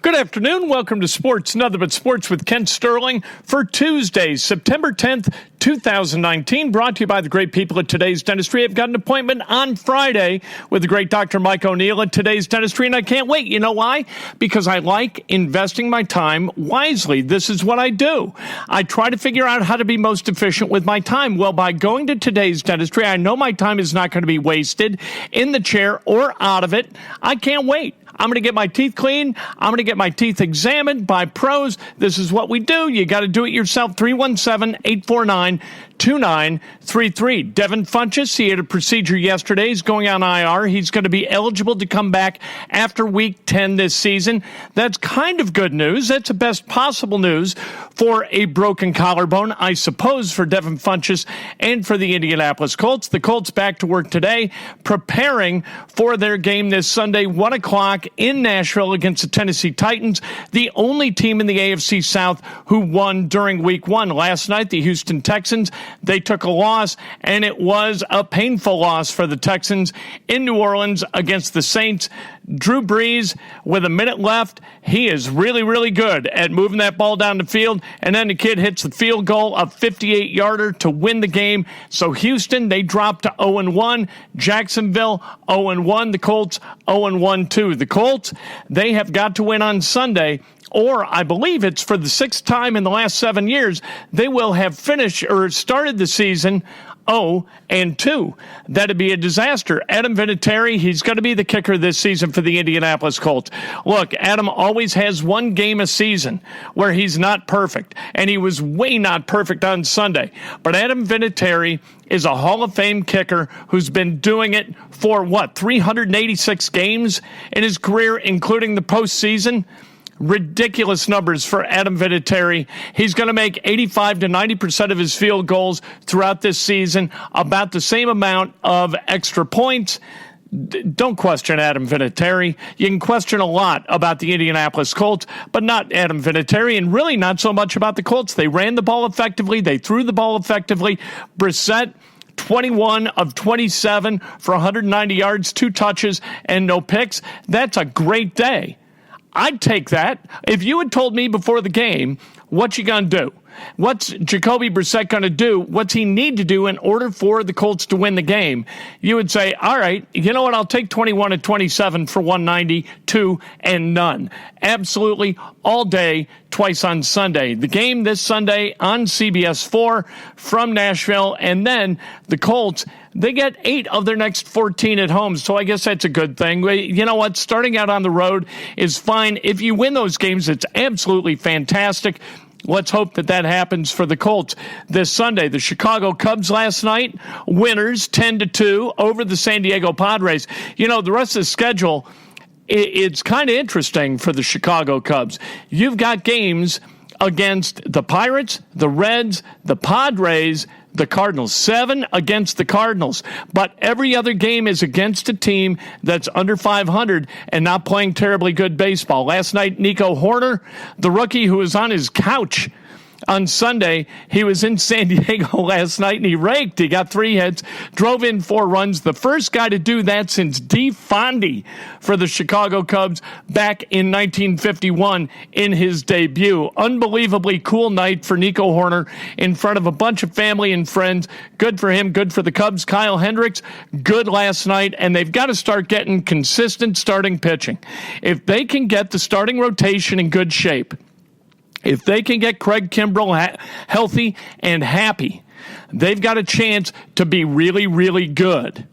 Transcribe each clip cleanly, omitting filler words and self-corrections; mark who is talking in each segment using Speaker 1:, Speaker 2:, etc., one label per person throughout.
Speaker 1: Good afternoon. Welcome to Sports Nothing But Sports with Kent Sterling for Tuesday, September 10th, 2019. Brought to you by the great people at Today's Dentistry. I've got an appointment on Friday with the great Dr. Mike O'Neill at Today's Dentistry, and I can't wait. You know why? Because I like investing my time wisely. This is what I do. I try to figure out how to be most efficient with my time. Well, by going to Today's Dentistry, I know my time is not going to be wasted in the chair or out of it. I can't wait. I'm going to get my teeth cleaned. I'm going to get my teeth examined by pros. This is what we do. You got to do it yourself. 317-849-2933. Devin Funchess, he had a procedure yesterday. He's going on IR. He's going to be eligible to come back after week 10 this season. That's kind of good news. That's the best possible news for a broken collarbone, I suppose, for Devin Funchess and for the Indianapolis Colts. The Colts back to work today, preparing for their game this Sunday, 1 o'clock in Nashville against the Tennessee Titans, the only team in the AFC South who won during week 1. Last night, the Houston Texans, they took a loss, and it was a painful loss for the Texans in New Orleans against the Saints. Drew Brees, with a minute left, he is really, really good at moving that ball down the field, and then the kid hits the field goal, a 58-yarder to win the game. So Houston, they dropped to 0-1. Jacksonville, 0-1. The Colts, 0-1 too. The Colts, they have got to win on Sunday, or I believe it's for the 6th time in the last 7 years, they will have finished or started the season 0-2. That'd be a disaster. Adam Vinatieri, he's going to be the kicker this season for the Indianapolis Colts. Look, Adam always has one game a season where he's not perfect, and he was way not perfect on Sunday. But Adam Vinatieri is a Hall of Fame kicker who's been doing it for, 386 games in his career, including the postseason. Ridiculous numbers for Adam Vinatieri. He's going to make 85 to 90% of his field goals throughout this season, about the same amount of extra points. Don't question Adam Vinatieri. You can question a lot about the Indianapolis Colts, but not Adam Vinatieri, and really not so much about the Colts. They ran the ball effectively. They threw the ball effectively. Brissett, 21 of 27 for 190 yards, 2 touches, and no picks. That's a great day. I'd take that. If you had told me before the game, what you going to do? What's Jacoby Brissett going to do? What's he need to do in order for the Colts to win the game? You would say, all right, you know what? I'll take 21 of 27 for 192 and none. Absolutely all day, twice on Sunday. The game this Sunday on CBS 4 from Nashville, and then the Colts, they get 8 of their next 14 at home, so I guess that's a good thing. You know what? Starting out on the road is fine. If you win those games, it's absolutely fantastic. Let's hope that happens for the Colts this Sunday. The Chicago Cubs last night, winners 10-2 over the San Diego Padres. You know, the rest of the schedule, it's kind of interesting for the Chicago Cubs. You've got games against the Pirates, the Reds, the Padres, the Cardinals. 7 against the Cardinals. But every other game is against a team that's under 500 and not playing terribly good baseball. Last night, Nico Hoerner, the rookie who was on his couch on Sunday, he was in San Diego last night and he raked. He got 3 hits, drove in 4 runs. The first guy to do that since D. Fondy for the Chicago Cubs back in 1951 in his debut. Unbelievably cool night for Nico Hoerner in front of a bunch of family and friends. Good for him, good for the Cubs. Kyle Hendricks, good last night, and they've got to start getting consistent starting pitching. If they can get the starting rotation in good shape, if they can get Craig Kimbrell healthy and happy, they've got a chance to be really, really good.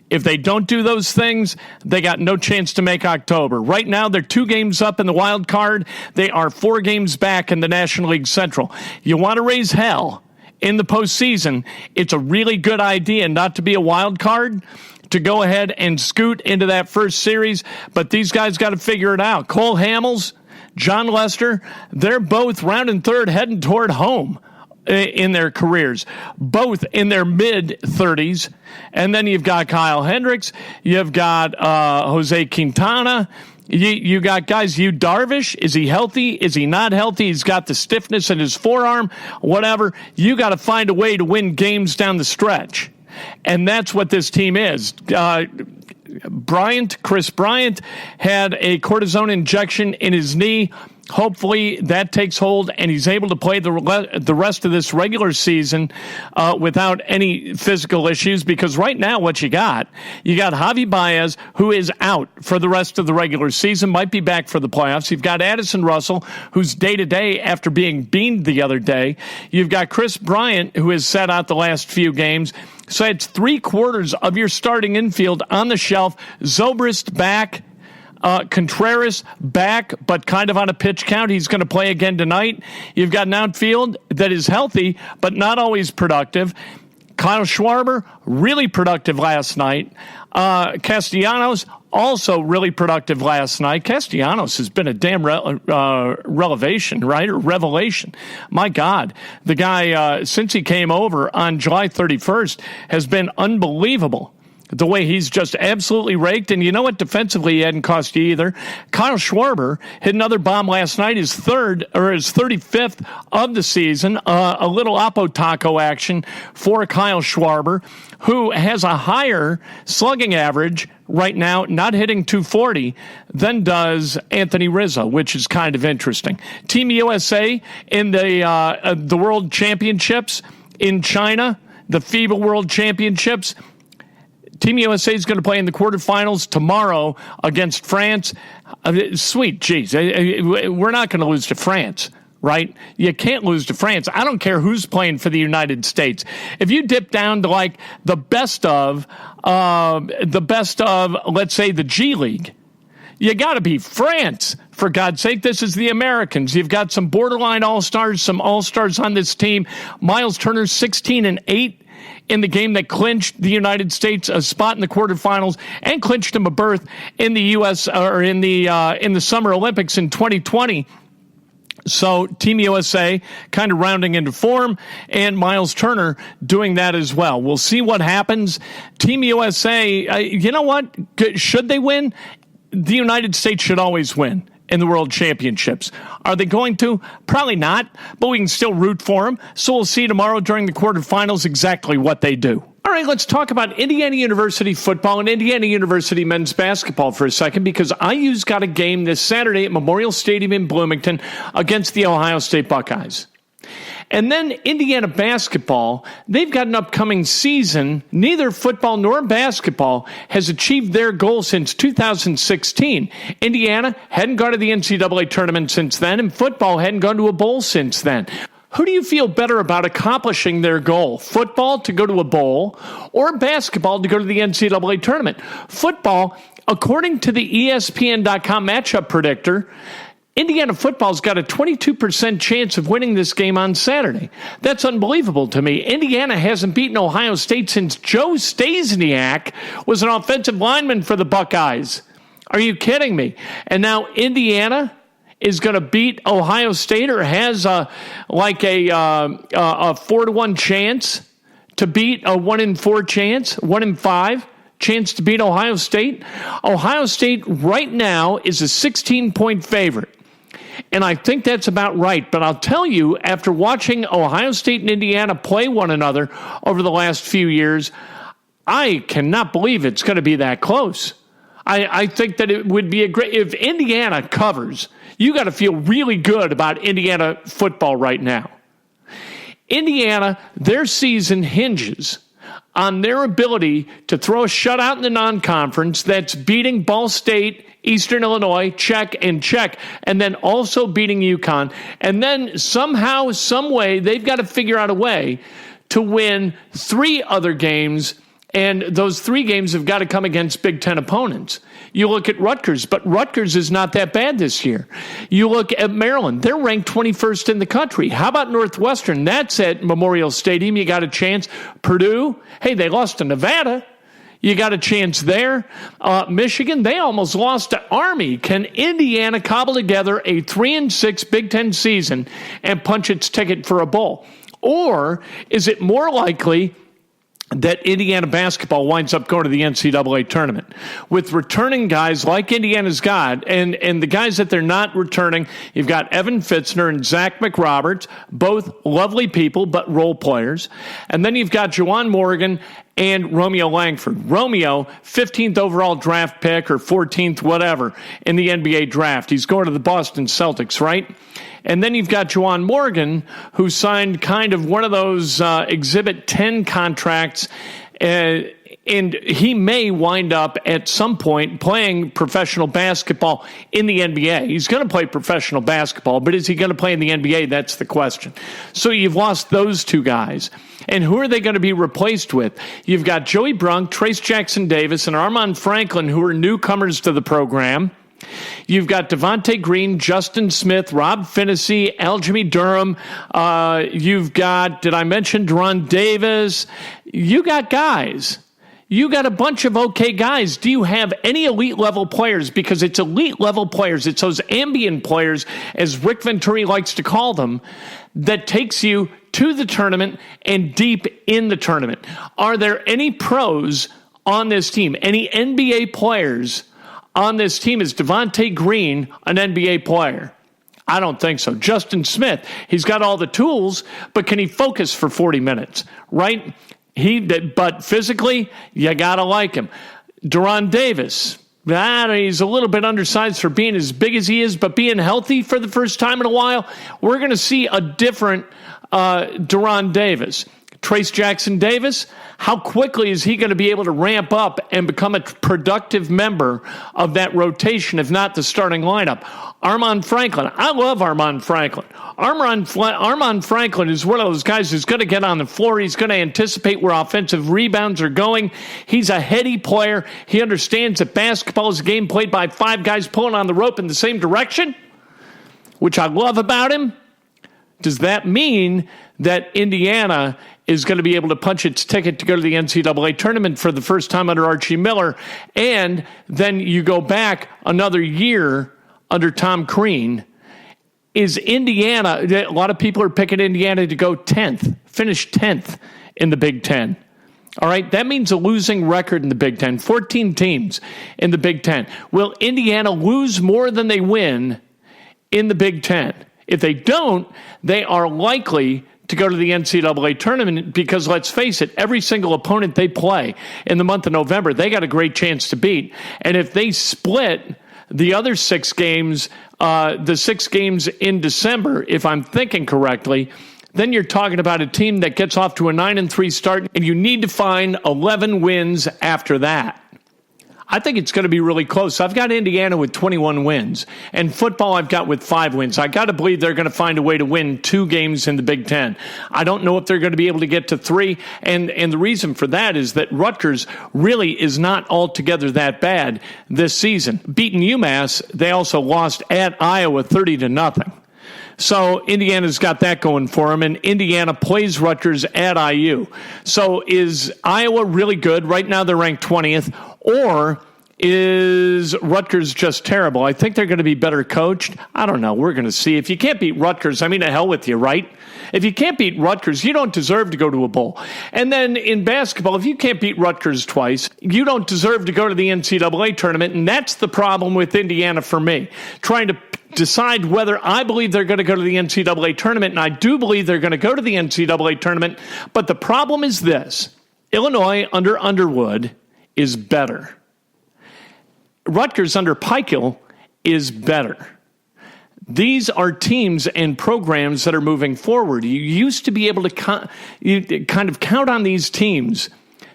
Speaker 1: If they don't do those things, they got no chance to make October. Right now, they're 2 games up in the wild card. They are 4 games back in the National League Central. You want to raise hell in the postseason, it's a really good idea not to be a wild card, to go ahead and scoot into that first series. But these guys got to figure it out. Cole Hamels, John Lester, they're both rounding third, heading toward home in their careers, both in their mid-30s. And then you've got Kyle Hendricks, you've got Jose Quintana, you got guys, Yu Darvish, is he healthy? Is he not healthy? He's got the stiffness in his forearm, whatever. You got to find a way to win games down the stretch. And that's what this team is. Chris Bryant, had a cortisone injection in his knee. Hopefully that takes hold and he's able to play the rest of this regular season without any physical issues, because right now what you got Javi Baez, who is out for the rest of the regular season, might be back for the playoffs. You've got Addison Russell, who's day-to-day after being beamed the other day. You've got Chris Bryant, who has sat out the last few games. So it's 3/4 of your starting infield on the shelf. Zobrist back. Contreras back, but kind of on a pitch count. He's going to play again tonight. You've got an outfield that is healthy, but not always productive. Kyle Schwarber, really productive last night. Castellanos, also really productive last night. Castellanos has been a damn revelation, right? Or revelation. My God. The guy, since he came over on July 31st, has been unbelievable. The way he's just absolutely raked. And you know what? Defensively, he hadn't cost you either. Kyle Schwarber hit another bomb last night, his 35th of the season. A little Oppo Taco action for Kyle Schwarber, who has a higher slugging average right now, not hitting 240, than does Anthony Rizzo, which is kind of interesting. Team USA in the World Championships in China, the FIBA World Championships. Team USA is going to play in the quarterfinals tomorrow against France. Sweet, geez. We're not going to lose to France, right? You can't lose to France. I don't care who's playing for the United States. If you dip down to like the best of, let's say, the G League, you got to be France. For God's sake, this is the Americans. You've got some borderline all-stars, some all-stars on this team. Miles Turner, 16-8. In the game that clinched the United States a spot in the quarterfinals and clinched him a berth in the U.S. or in the Summer Olympics in 2020. So Team USA kind of rounding into form, and Miles Turner doing that as well. We'll see what happens. Team USA, you know what? Should they win? The United States should always win in the World Championships. Are they going to? Probably not, but we can still root for them. So we'll see tomorrow during the quarterfinals exactly what they do. All right, let's talk about Indiana University football and Indiana University men's basketball for a second, because IU's got a game this Saturday at Memorial Stadium in Bloomington against the Ohio State Buckeyes. And then Indiana basketball, they've got an upcoming season. Neither football nor basketball has achieved their goal since 2016. Indiana hadn't gone to the NCAA tournament since then, and football hadn't gone to a bowl since then. Who do you feel better about accomplishing their goal? Football to go to a bowl, or basketball to go to the NCAA tournament? Football, according to the ESPN.com matchup predictor, Indiana football's got a 22% chance of winning this game on Saturday. That's unbelievable to me. Indiana hasn't beaten Ohio State since Joe Stasiak was an offensive lineman for the Buckeyes. Are you kidding me? And now Indiana is going to beat Ohio State, or has a 4-1 chance to beat a 1-in-4 chance, 1-in-5 chance to beat Ohio State. Ohio State right now is a 16-point favorite. And I think that's about right. But I'll tell you, after watching Ohio State and Indiana play one another over the last few years, I cannot believe it's going to be that close. I think that it would be if Indiana covers, you got to feel really good about Indiana football right now. Indiana, their season hinges on their ability to throw a shutout in the non-conference that's beating Ball State, Eastern Illinois, check, and then also beating UConn. And then somehow, some way, they've got to figure out a way to win 3 other games, and those 3 games have got to come against Big Ten opponents. You look at Rutgers, but Rutgers is not that bad this year. You look at Maryland, they're ranked 21st in the country. How about Northwestern? That's at Memorial Stadium. You got a chance. Purdue, hey, they lost to Nevada. You got a chance there. Michigan, they almost lost to Army. Can Indiana cobble together a 3-6 Big Ten season and punch its ticket for a bowl? Or is it more likely that Indiana basketball winds up going to the NCAA tournament with returning guys like Indiana's got, and the guys that they're not returning? You've got Evan Fitzner and Zach McRoberts, both lovely people, but role players. And then you've got Juwan Morgan and Romeo Langford. Romeo, 15th overall draft pick or 14th, whatever, in the NBA draft. He's going to the Boston Celtics, right? And then you've got Juwan Morgan, who signed kind of one of those Exhibit 10 contracts, and he may wind up at some point playing professional basketball in the NBA. He's going to play professional basketball, but is he going to play in the NBA? That's the question. So you've lost those two guys. And who are they going to be replaced with? You've got Joey Brunk, Trace Jackson-Davis, and Armaan Franklin, who are newcomers to the program. You've got Devontae Green, Justin Smith, Rob Finney, Aljamain Durham. You've got, did I mention Deron Davis? You got guys. You got a bunch of okay guys. Do you have any elite level players? Because it's elite level players. It's those ambient players, as Rick Venturi likes to call them, that takes you to the tournament and deep in the tournament. Are there any pros on this team? Any NBA players on this team? Is Devontae Green an NBA player? I don't think so. Justin Smith, he's got all the tools, but can he focus for 40 minutes, right? But physically, you got to like him. Deron Davis, he's a little bit undersized for being as big as he is, but being healthy for the first time in a while, we're going to see a different Deron Davis. Trace Jackson-Davis, how quickly is he going to be able to ramp up and become a productive member of that rotation, if not the starting lineup? Armaan Franklin, I love Armaan Franklin. Armaan Franklin is one of those guys who's going to get on the floor. He's going to anticipate where offensive rebounds are going. He's a heady player. He understands that basketball is a game played by five guys pulling on the rope in the same direction, which I love about him. Does that mean that Indiana is going to be able to punch its ticket to go to the NCAA tournament for the first time under Archie Miller, and then you go back another year under Tom Crean? Is Indiana, a lot of people are picking Indiana to go 10th, finish 10th in the Big Ten. All right, that means a losing record in the Big Ten, 14 teams in the Big Ten. Will Indiana lose more than they win in the Big Ten? If they don't, they are likely to go to the NCAA tournament because, let's face it, every single opponent they play in the month of November, they got a great chance to beat. And if they split the other 6 games, the 6 games in December, if I'm thinking correctly, then you're talking about a team that gets off to a 9-3 start, and you need to find 11 wins after that. I think it's going to be really close. I've got Indiana with 21 wins, and football I've got with 5 wins. I got to believe they're going to find a way to win 2 games in the Big Ten. I don't know if they're going to be able to get to 3, and the reason for that is that Rutgers really is not altogether that bad this season. Beating UMass, they also lost at Iowa 30-0. So Indiana's got that going for them, and Indiana plays Rutgers at IU. So is Iowa really good? Right now they're ranked 20th. Or is Rutgers just terrible? I think they're going to be better coached. I don't know. We're going to see. If you can't beat Rutgers, I mean, to hell with you, right? If you can't beat Rutgers, you don't deserve to go to a bowl. And then in basketball, if you can't beat Rutgers twice, you don't deserve to go to the NCAA tournament. And that's the problem with Indiana for me. Trying to decide whether I believe they're going to go to the NCAA tournament, and I do believe they're going to go to the NCAA tournament. But the problem is this. Illinois under Underwood is better. Rutgers under Pikiell is better. These are teams and programs that are moving forward. You used to be able to kind of count on these teams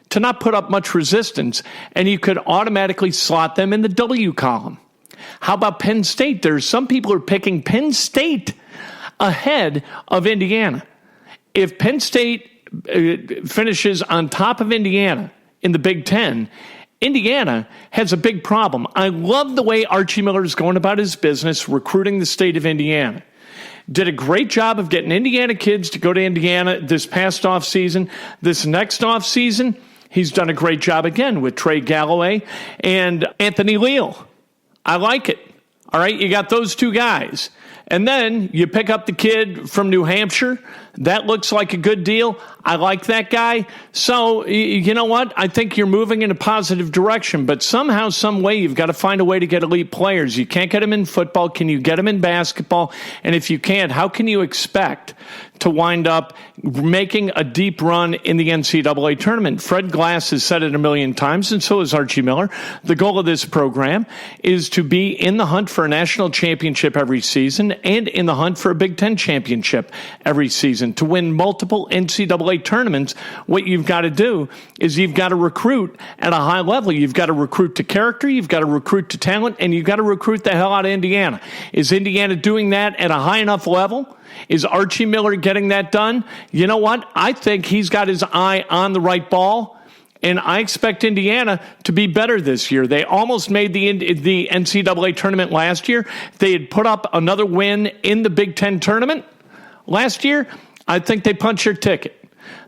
Speaker 1: to not put up much resistance, and you could automatically slot them in the W column. How about Penn State? There's some people who are picking Penn State ahead of Indiana. If Penn State finishes on top of Indiana in the Big Ten, Indiana has a big problem. I love the way Archie Miller is going about his business, recruiting the state of Indiana. Did a great job of getting Indiana kids to go to Indiana this past offseason. This next offseason, he's done a great job again with Trey Galloway and Anthony Leal. I like it. All right, you got those 2 guys. And then you pick up the kid from New Hampshire, That looks like a good deal. I like that guy. So, you know what? I think you're moving in a positive direction, but somehow, some way, you've got to find a way to get elite players. You can't get them in football. Can you get them in basketball? And if you can't, how can you expect to wind up making a deep run in the NCAA tournament? Fred Glass has said it a million times, and so has Archie Miller. The goal of this program is to be in the hunt for a national championship every season and in the hunt for a Big Ten championship every season. To win multiple NCAA tournaments, what you've got to do is you've got to recruit at a high level. You've got to recruit to character, you've got to recruit to talent, and you've got to recruit the hell out of Indiana. Is Indiana doing that at a high enough level? Is Archie Miller getting that done? You know what? I think he's got his eye on the right ball, and I expect Indiana to be better this year. They almost made the NCAA tournament last year. If they had put up another win in the Big Ten tournament last year, I think they punched their ticket.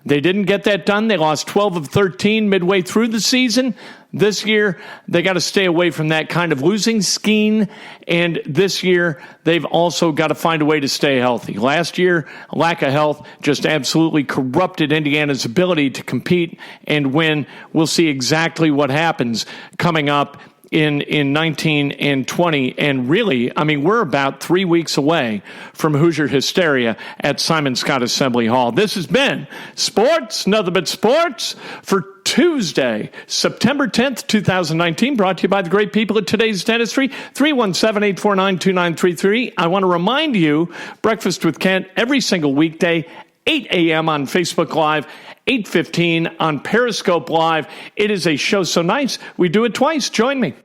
Speaker 1: They didn't get that done. They lost 12 of 13 midway through the season. This year, they got to stay away from that kind of losing scheme. And this year, they've also got to find a way to stay healthy. Last year, lack of health just absolutely corrupted Indiana's ability to compete and win. We'll see exactly what happens coming up in 19 and 20. And really, I mean, we're about 3 weeks away from Hoosier hysteria at Simon Scott Assembly Hall. This has been Sports, Nothing But Sports, for Tuesday, September 10th, 2019, brought to you by the great people at Today's Dentistry, 317-849-2933. I want to remind you, Breakfast with Kent every single weekday, 8 a.m. on Facebook Live, 8:15 on Periscope Live. It is a show so nice, we do it twice. Join me.